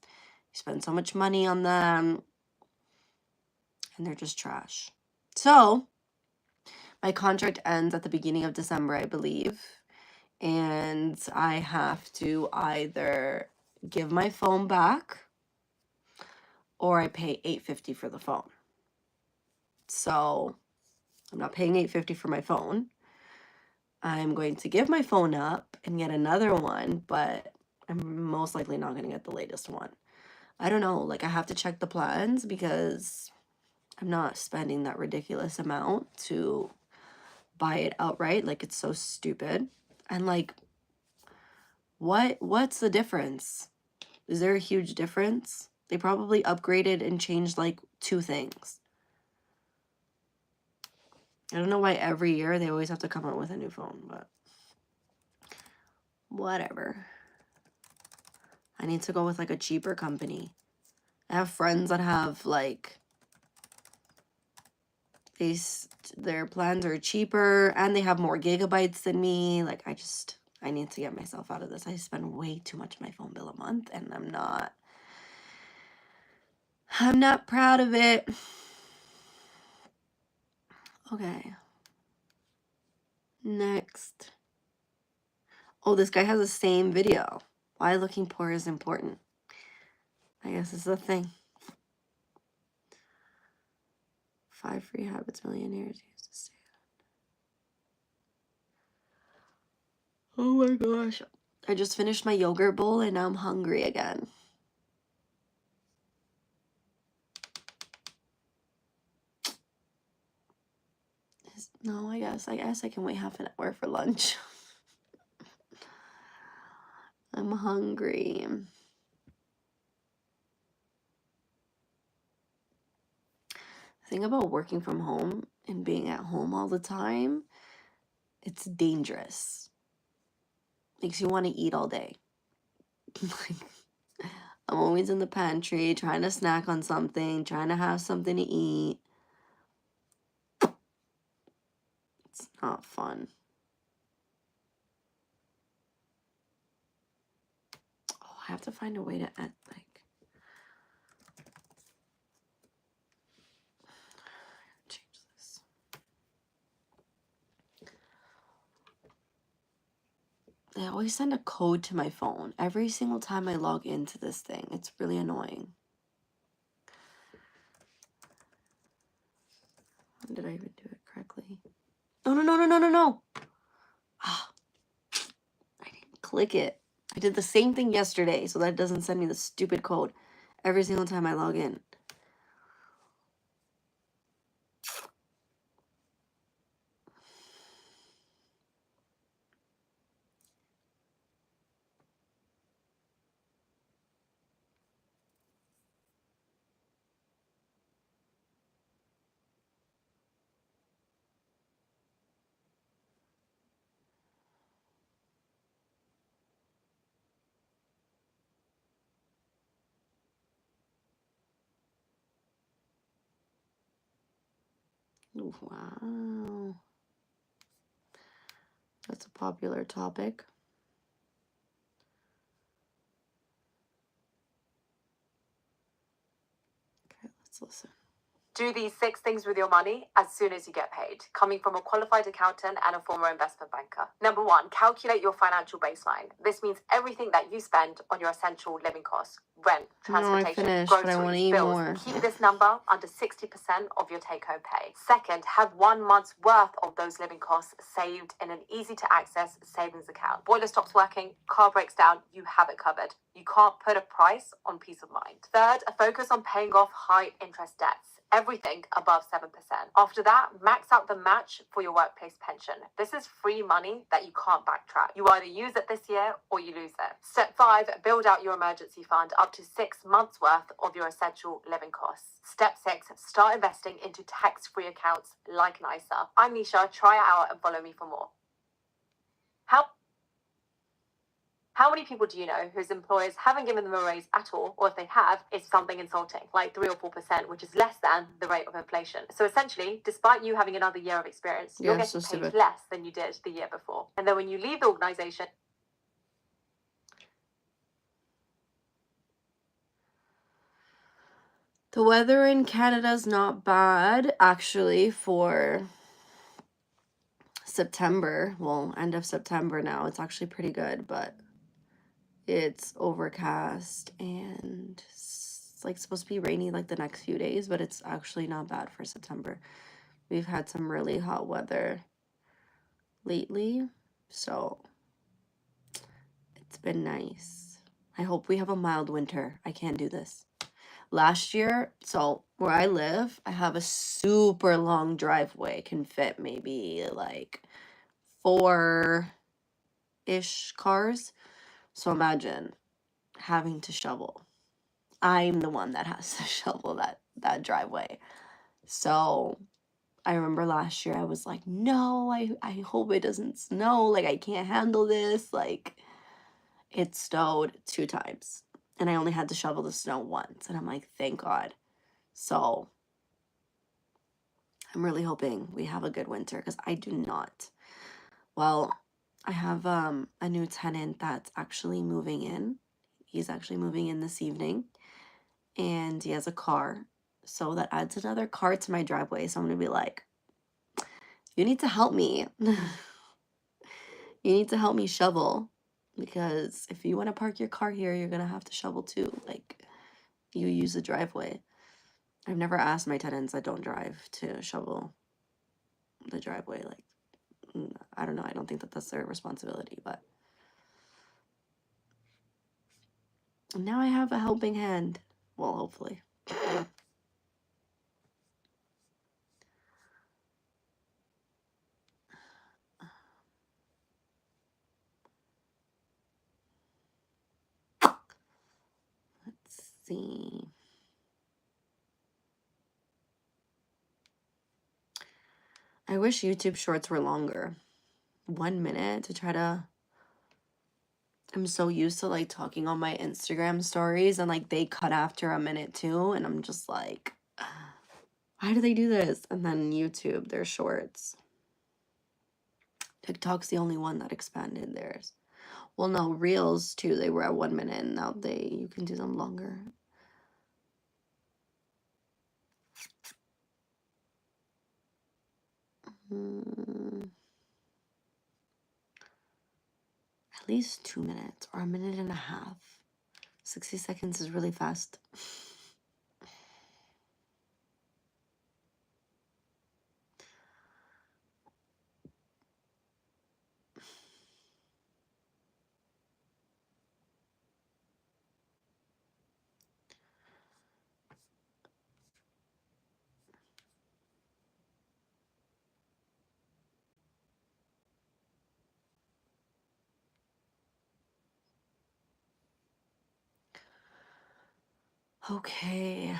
You spend so much money on them, and they're just trash. So my contract ends at the beginning of December, I believe, and I have to either give my phone back or I pay $8.50 for the phone. So I'm not paying $8.50 for my phone. I'm going to give my phone up and get another one, but I'm most likely not going to get the latest one. I don't know. Like, I have to check the plans because I'm not spending that ridiculous amount to buy it outright. Like, it's so stupid. And like, what's the difference? Is there a huge difference? They probably upgraded and changed like 2 things. I don't know why every year they always have to come out with a new phone, but whatever. I need to go with like a cheaper company. I have friends that have like their plans are cheaper and they have more gigabytes than me. Like, I need to get myself out of this. I spend way too much of my phone bill a month, and I'm not proud of it. Okay. Next. Oh, this guy has the same video. Why looking poor is important. I guess it's the thing. 5 free habits millionaires used to say. Oh my gosh. I just finished my yogurt bowl and now I'm hungry again. No, I guess I can wait half an hour for lunch. I'm hungry. The thing about working from home and being at home all the time, it's dangerous. Makes you want to eat all day. Like, I'm always in the pantry trying to snack on something, trying to have something to eat. It's not fun. Oh, I have to find a way to add, like, change this. They always send a code to my phone every single time I log into this thing. It's really annoying. Did I even do it correctly? No. Ah, I didn't click it. I did the same thing yesterday so that it doesn't send me the stupid code every single time I log in. Wow. That's a popular topic. Okay, let's listen. Do these 6 things with your money as soon as you get paid, coming from a qualified accountant and a former investment banker. Number 1, calculate your financial baseline. This means everything that you spend on your essential living costs, rent, transportation, No, I finished, but I groceries, want to eat bills. more. Keep this number under 60% of your take-home pay. Second, have 1 month's worth of those living costs saved in an easy-to-access savings account. Boiler stops working, car breaks down, you have it covered. You can't put a price on peace of mind. Third, a focus on paying off high-interest debts. Everything above 7%. After that, max out the match for your workplace pension. This is free money that you can't backtrack. You either use it this year or you lose it. Step 5, build out your emergency fund up to 6 months worth of your essential living costs. Step 6, start investing into tax-free accounts like an ISA. I'm Nisha, try it out and follow me for more. How many people do you know whose employers haven't given them a raise at all, or if they have, it's something insulting, like 3 or 4%, which is less than the rate of inflation. So essentially, despite you having another year of experience, you're getting paid less than you did the year before. And then when you leave the organization... The weather in Canada is not bad, actually, for September. Well, end of September now. It's actually pretty good, but it's overcast and it's like supposed to be rainy like the next few days, but it's actually not bad for September. We've had some really hot weather lately, so it's been nice. I hope we have a mild winter. I can't do this. Last year, so where I live, I have a super long driveway, can fit maybe like 4-ish cars. So imagine having to shovel. I'm the one that has to shovel that driveway. So I remember last year I was like, no, I hope it doesn't snow. Like, I can't handle this. Like, it snowed 2 times and I only had to shovel the snow once. And I'm like, thank God. So I'm really hoping we have a good winter because I do not. Well, I have a new tenant that's actually moving in. He's actually moving in this evening and he has a car. So that adds another car to my driveway. So I'm going to be like, you need to help me. You need to help me shovel because if you want to park your car here, you're going to have to shovel too. Like, you use the driveway. I've never asked my tenants that don't drive to shovel the driveway. Like, I don't know. I don't think that that's their responsibility, but now I have a helping hand. Well, hopefully. Let's see. I wish YouTube shorts were longer. 1 minute to try to... I'm so used to like talking on my Instagram stories and like they cut after a minute too. And I'm just like, why do they do this? And then YouTube, their shorts. TikTok's the only one that expanded theirs. Well, no, Reels too. They were at 1 minute and now you can do them longer. At least 2 minutes or 1.5 minutes. 60 seconds is really fast. Okay.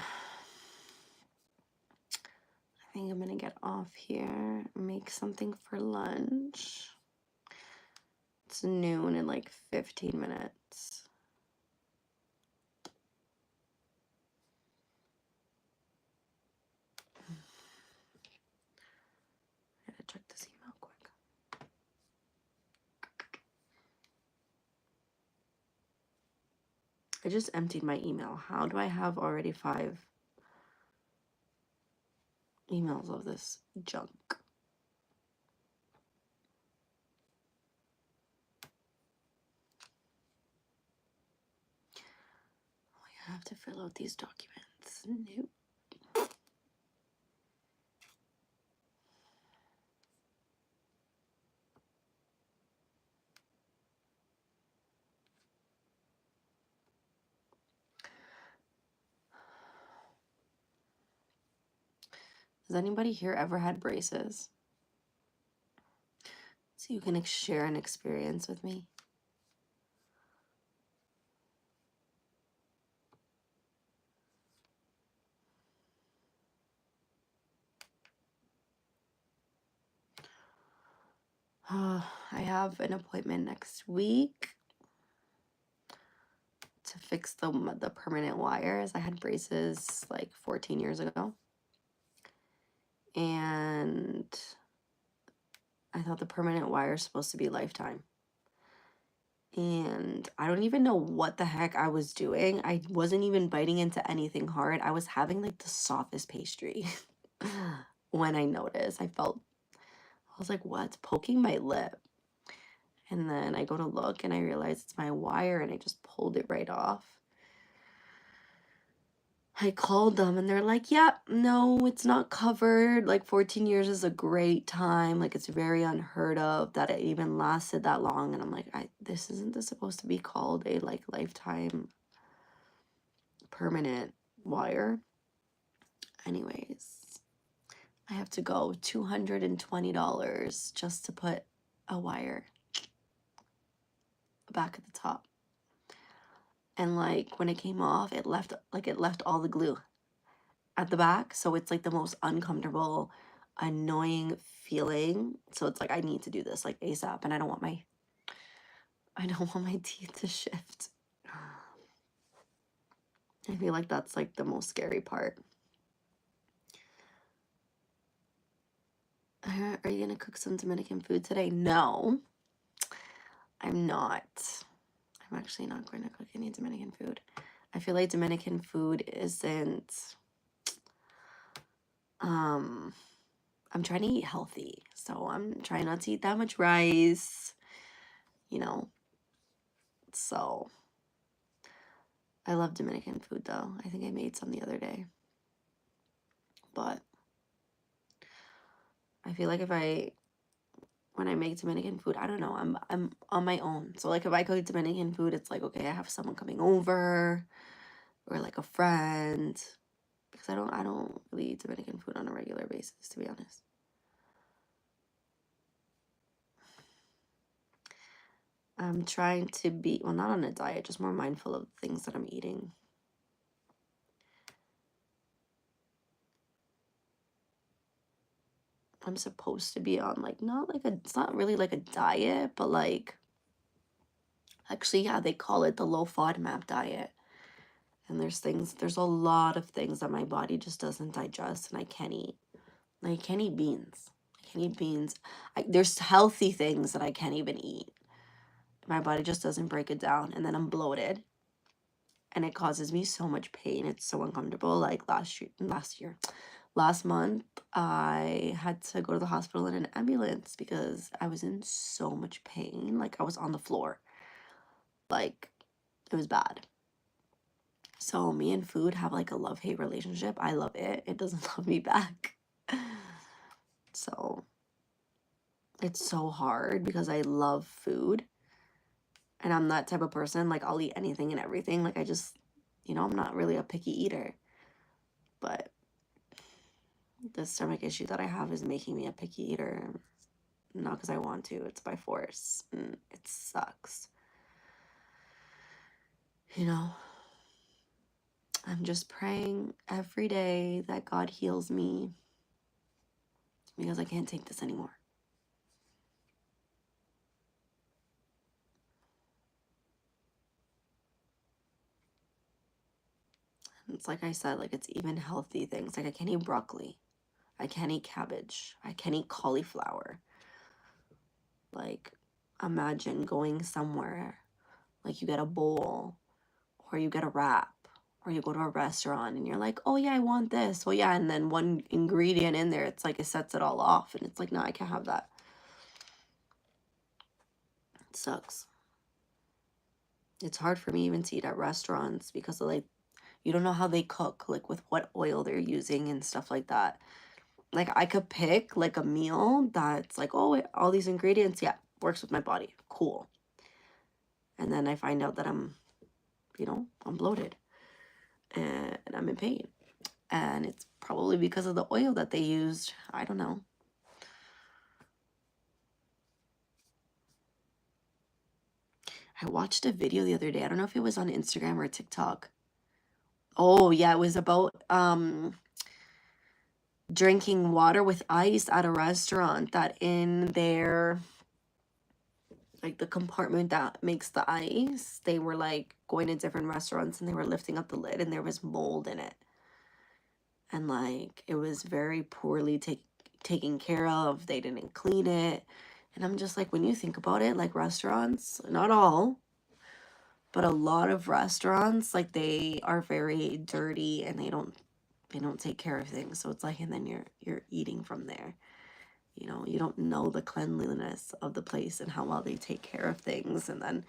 I think I'm gonna get off here, make something for lunch. It's noon in like 15 minutes. I gotta check this email quick. I just emptied my email. How do I have already 5 emails of this junk? I have to fill out these documents. Nope. Has anybody here ever had braces? So you can share an experience with me. I have an appointment next week to fix the permanent wires. I had braces like 14 years ago. And I thought the permanent wire is supposed to be lifetime. And I don't even know what the heck I was doing. I wasn't even biting into anything hard. I was having like the softest pastry. When I noticed, I was like, what's poking my lip? And then I go to look and I realize it's my wire and I just pulled it right off. I called them and they're like, yeah, no, it's not covered. Like 14 years is a great time. Like it's very unheard of that it even lasted that long. And I'm like, this isn't supposed to be called a like lifetime permanent wire. Anyways, I have to go $220 just to put a wire back at the top. And like when it came off, it left all the glue at the back. So it's like the most uncomfortable, annoying feeling. So it's like I need to do this like ASAP, and I don't want my teeth to shift. I feel like that's like the most scary part. Are you gonna cook some Dominican food today? No, I'm not. I'm actually not going to cook any Dominican food. I feel like Dominican food isn't, I'm trying to eat healthy. So I'm trying not to eat that much rice, you know. So I love Dominican food though. I think I made some the other day. But I feel like when I make Dominican food, I don't know, I'm on my own. So like if I cook Dominican food, it's like, okay, I have someone coming over or like a friend, because I don't really eat Dominican food on a regular basis, to be honest. I'm trying to be, well, not on a diet, just more mindful of the things that I'm eating. I'm supposed to be on like, it's not really like a diet, but like, actually, yeah, they call it the low FODMAP diet. And there's a lot of things that my body just doesn't digest and I can't eat. Like, I can't eat beans. There's healthy things that I can't even eat. My body just doesn't break it down. And then I'm bloated. And it causes me so much pain. It's so uncomfortable. Like last month, I had to go to the hospital in an ambulance because I was in so much pain. Like I was on the floor. Like it was bad. So me and food have like a love-hate relationship. I love it. It doesn't love me back. So it's so hard because I love food. And I'm that type of person. Like I'll eat anything and everything. Like I just, I'm not really a picky eater. But the stomach issue that I have is making me a picky eater. Not because I want to. It's by force. And it sucks. I'm just praying every day that God heals me because I can't take this anymore. It's like I said, like it's even healthy things. Like I can't eat broccoli. I can't eat cabbage. I can't eat cauliflower. Like imagine going somewhere, like you get a bowl or you get a wrap or you go to a restaurant and you're like, oh yeah, I want this. Well, yeah, and then one ingredient in there, it's like it sets it all off. And it's like, no, I can't have that. It sucks. It's hard for me even to eat at restaurants because of like, you don't know how they cook, like with what oil they're using and stuff like that. Like I could pick like a meal that's like, oh, all these ingredients, yeah, works with my body. Cool. And then I find out that I'm bloated and I'm in pain. And it's probably because of the oil that they used. I don't know. I watched a video the other day. I don't know if it was on Instagram or TikTok. Oh, yeah, it was about drinking water with ice at a restaurant, that in their, like the compartment that makes the ice, they were like going to different restaurants and they were lifting up the lid and there was mold in it. And like it was very poorly taken care of. They didn't clean it. And I'm just like, when you think about it, like restaurants, not all, but a lot of restaurants, like they are very dirty and they don't take care of things. So it's like, and then you're eating from there. You don't know the cleanliness of the place and how well they take care of things. And then,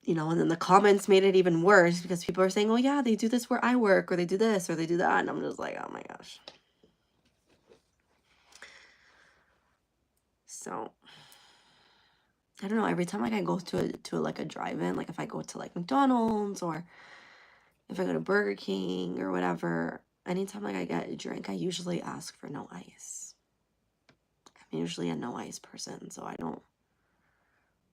and then the comments made it even worse because people are saying, oh yeah, they do this where I work, or they do this, or they do that. And I'm just like, oh my gosh. So I don't know, every time like I go to like a drive-in, like if I go to like McDonald's or if I go to Burger King or whatever, anytime like I get a drink, I usually ask for no ice. I'm usually a no ice person, so I don't.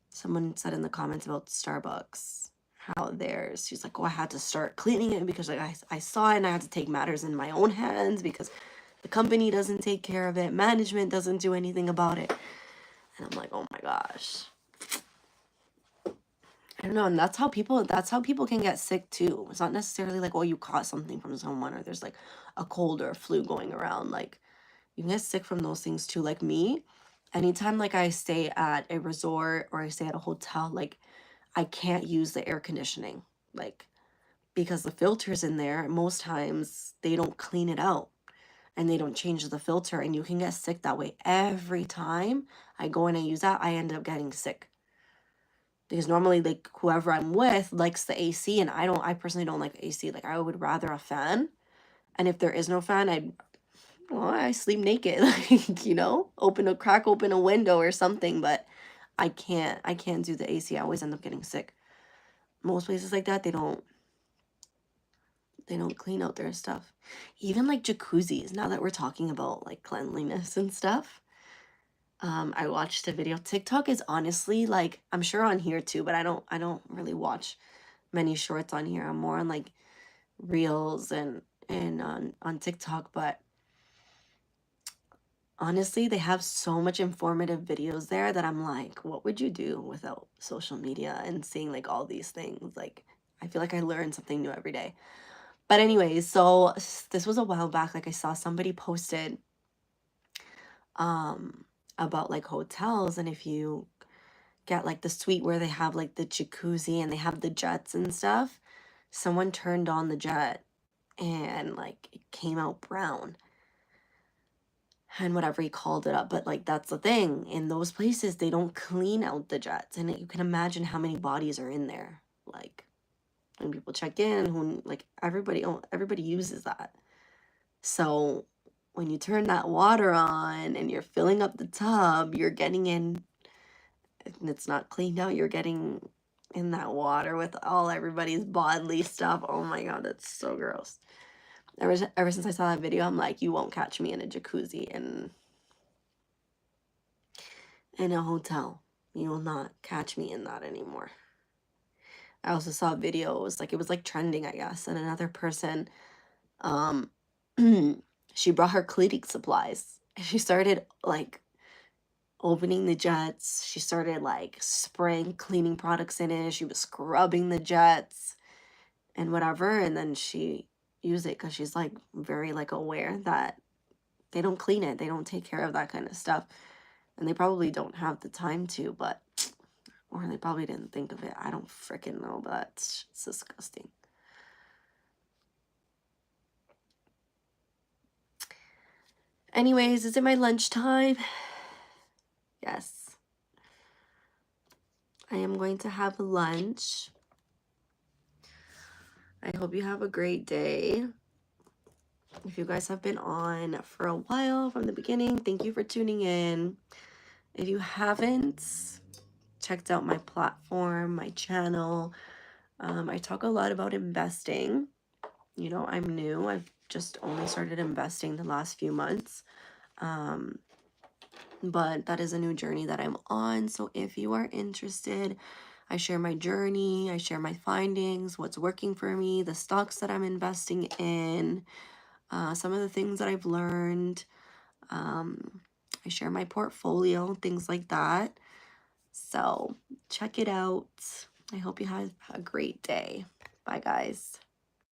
Someone said in the comments about Starbucks how theirs, she's like, oh, I had to start cleaning it because like I saw it and I had to take matters in my own hands because the company doesn't take care of it, management doesn't do anything about it. And I'm like, oh my gosh. I don't know, and that's how people can get sick too. It's not necessarily like, oh, you caught something from someone or there's like a cold or a flu going around. Like you can get sick from those things too. Like me, anytime like I stay at a resort or I stay at a hotel, like I can't use the air conditioning, like because the filters in there, most times they don't clean it out and they don't change the filter, and you can get sick that way. Every time I go and I use that, I end up getting sick. Because normally like whoever I'm with likes the AC and I personally don't like AC. Like I would rather a fan. And if there is no fan, I sleep naked, like, crack open a window or something, but I can't do the AC. I always end up getting sick. Most places like that, they don't clean out their stuff. Even like jacuzzis, now that we're talking about like cleanliness and stuff. I watched a video. TikTok is honestly like, I'm sure on here too, but I don't really watch many shorts on here. I'm more on like reels and on TikTok, but honestly, they have so much informative videos there that I'm like, what would you do without social media and seeing like all these things? Like, I feel like I learn something new every day. But anyways, so this was a while back. Like I saw somebody posted about like hotels, and if you get like the suite where they have like the jacuzzi and they have the jets and stuff, someone turned on the jet and like it came out brown and whatever he called it up. But like that's the thing, in those places they don't clean out the jets, and you can imagine how many bodies are in there. Like when people check in, when like everybody uses that. So when you turn that water on and you're filling up the tub, you're getting in, and it's not cleaned out, you're getting in that water with all everybody's bodily stuff. Oh my god, that's so gross. Ever since I saw that video, I'm like, you won't catch me in a jacuzzi in a hotel. You will not catch me in that anymore. I also saw videos, like it was like trending, I guess, and another person, um, she brought her cleaning supplies and she started like opening the jets. She started like spraying cleaning products in it. She was scrubbing the jets and whatever, and then she used it because she's like very like aware that they don't clean it, they don't take care of that kind of stuff, and they probably don't have the time to, but or they probably didn't think of it. I don't freaking know, but it's disgusting. Anyways, is it my lunchtime? Yes. I am going to have lunch. I hope you have a great day. If you guys have been on for a while from the beginning, thank you for tuning in. If you haven't checked out my platform, my channel, I talk a lot about investing. You know, I'm new. I've just only started investing the last few months. But that is a new journey that I'm on. So if you are interested, I share my journey, I share my findings, what's working for me, the stocks that I'm investing in, some of the things that I've learned. I share my portfolio, things like that. So check it out. I hope you have a great day. Bye, guys.